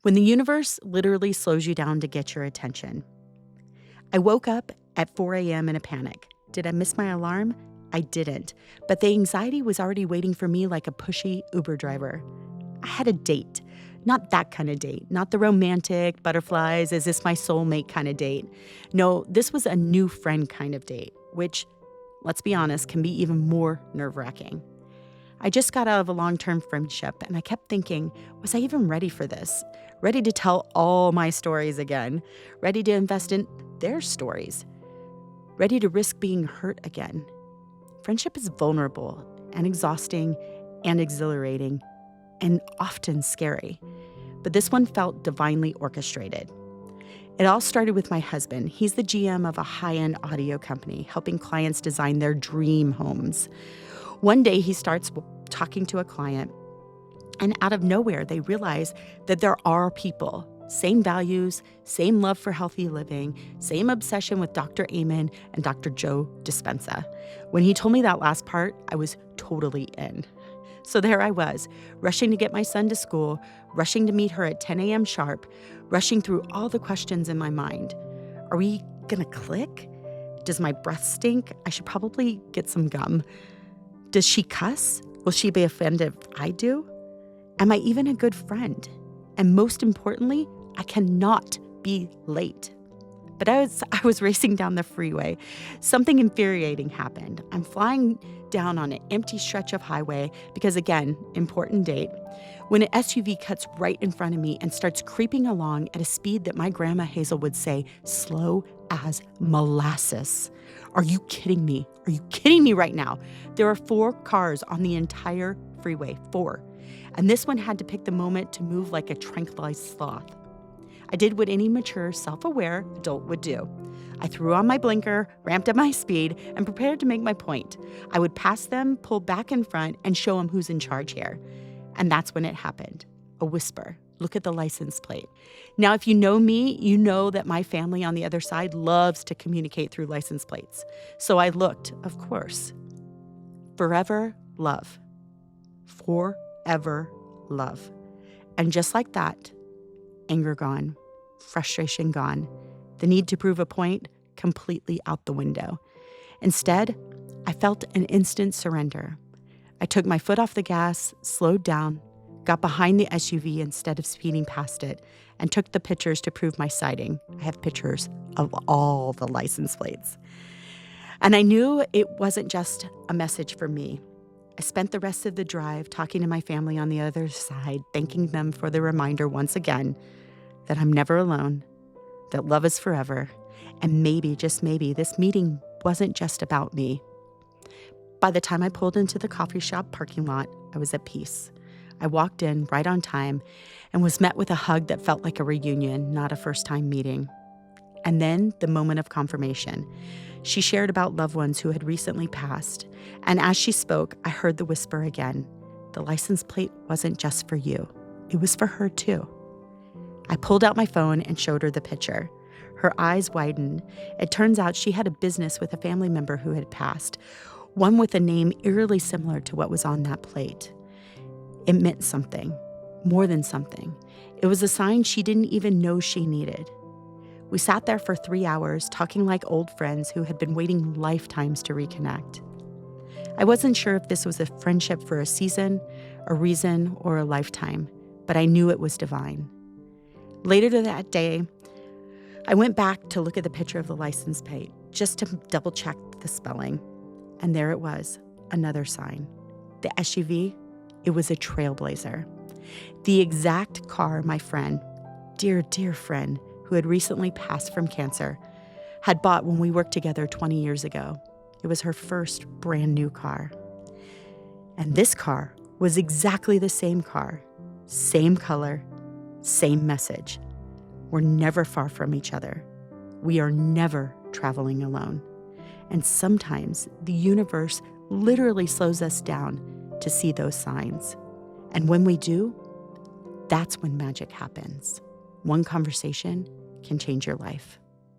when the universe literally slows you down to get your attention. I woke up at 4 a.m. in a panic. Did I miss my alarm? I didn't, but the anxiety was already waiting for me like a pushy Uber driver. I had a date. Not that kind of date, not the romantic, butterflies, is this my soulmate kind of date. No, this was a new friend kind of date, which, let's be honest, can be even more nerve-wracking. I just got out of a long-term friendship, and I kept thinking, was I even ready for this? Ready to tell all my stories again? Ready to invest in their stories? Ready to risk being hurt again? Friendship is vulnerable and exhausting and exhilarating and often scary, but this one felt divinely orchestrated. It all started with my husband. He's the GM of a high-end audio company, helping clients design their dream homes. One day he starts talking to a client, and out of nowhere, they realize that there are people, same values, same love for healthy living, same obsession with Dr. Amen and Dr. Joe Dispenza. When he told me that last part, I was totally in. So there I was, rushing to get my son to school, rushing to meet her at 10 a.m. sharp, rushing through all the questions in my mind. Are we gonna click? Does my breath stink? I should probably get some gum. Does she cuss? Will she be offended if I do? Am I even a good friend? And most importantly, I cannot be late. But I was racing down the freeway. Something infuriating happened. I'm flying down on an empty stretch of highway because, again, important date, when an SUV cuts right in front of me and starts creeping along at a speed that my grandma Hazel would say, slow as molasses. Are you kidding me? Are you kidding me right now? There are 4 cars on the entire freeway, 4. And this one had to pick the moment to move like a tranquilized sloth. I did what any mature, self-aware adult would do. I threw on my blinker, ramped up my speed, and prepared to make my point. I would pass them, pull back in front, and show them who's in charge here. And that's when it happened. A whisper. Look at the license plate. Now, if you know me, you know that my family on the other side loves to communicate through license plates. So I looked, of course. Forever love. Forever love. And just like that, anger gone, frustration gone, the need to prove a point completely out the window. Instead, I felt an instant surrender. I took my foot off the gas, slowed down, got behind the SUV instead of speeding past it, and took the pictures to prove my sighting. I have pictures of all the license plates. And I knew it wasn't just a message for me. I spent the rest of the drive talking to my family on the other side, thanking them for the reminder once again that I'm never alone, that love is forever, and maybe, just maybe, this meeting wasn't just about me. By the time I pulled into the coffee shop parking lot, I was at peace. I walked in right on time and was met with a hug that felt like a reunion, not a first-time meeting. And then the moment of confirmation. She shared about loved ones who had recently passed, and as she spoke, I heard the whisper again. The license plate wasn't just for you. It was for her too. I pulled out my phone and showed her the picture. Her eyes widened. It turns out she had a business with a family member who had passed, one with a name eerily similar to what was on that plate. It meant something, more than something. It was a sign she didn't even know she needed. We sat there for 3 hours, talking like old friends who had been waiting lifetimes to reconnect. I wasn't sure if this was a friendship for a season, a reason, or a lifetime, but I knew it was divine. Later that day, I went back to look at the picture of the license plate, just to double-check the spelling. And there it was, another sign. The SUV, it was a Trailblazer. The exact car my friend, dear, dear friend, who had recently passed from cancer, had bought when we worked together 20 years ago. It was her first brand new car. And this car was exactly the same car, same color, same message. We're never far from each other. We are never traveling alone. And sometimes the universe literally slows us down to see those signs. And when we do, that's when magic happens. One conversation can change your life.